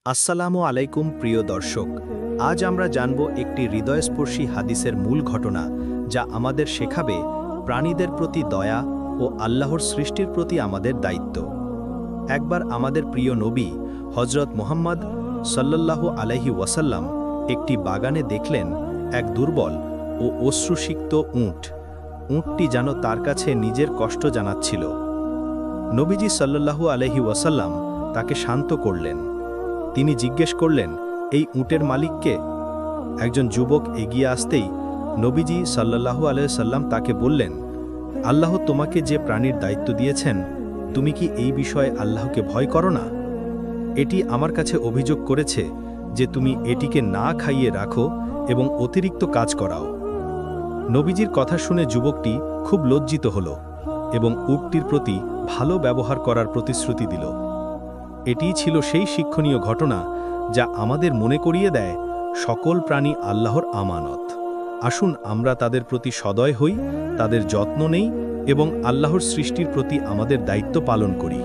আসসালামু আলাইকুম প্রিয় দর্শক। আজ আমরা জানব একটি হৃদয়স্পর্শী হাদিসের মূল ঘটনা, যা আমাদের শেখাবে প্রাণীদের প্রতি দয়া ও আল্লাহর সৃষ্টির প্রতি আমাদের দায়িত্ব। একবার আমাদের প্রিয় নবী হজরত মুহাম্মদ সাল্লাল্লাহু আলাইহি ওয়াসাল্লাম একটি বাগানে দেখলেন এক দুর্বল ও অশ্রুসিক্ত উট। উটটি যেন তার কাছে নিজের কষ্ট জানাচ্ছিল। নবীজি সাল্লাল্লাহু আলাইহি ওয়াসাল্লাম তাকে শান্ত করলেন। তিনি জিজ্ঞেস করলেন, এই উটের মালিক কে? একজন যুবক এগিয়ে আসতেই নবীজি সাল্লাল্লাহু আলাইহি সাল্লাম তাকে বললেন, আল্লাহ তোমাকে যে প্রাণীর দায়িত্ব দিয়েছেন, তুমি কি এই বিষয়ে আল্লাহকে ভয় করো না? এটি আমার কাছে অভিযোগ করেছে যে তুমি এটিকে না খাইয়ে রাখো এবং অতিরিক্ত কাজ করাও। নবীজির কথা শুনে যুবকটি খুব লজ্জিত হল এবং উটটির প্রতি ভালো ব্যবহার করার প্রতিশ্রুতি দিল। এটিই ছিল সেই শিক্ষণীয় ঘটনা যা আমাদের মনে করিয়ে দেয় সকল প্রাণী আল্লাহর আমানত। আসুন আমরা তাদের প্রতি সদয় হই, তাদের যত্ন নেই এবং আল্লাহর সৃষ্টির প্রতি আমাদের দায়িত্ব পালন করি।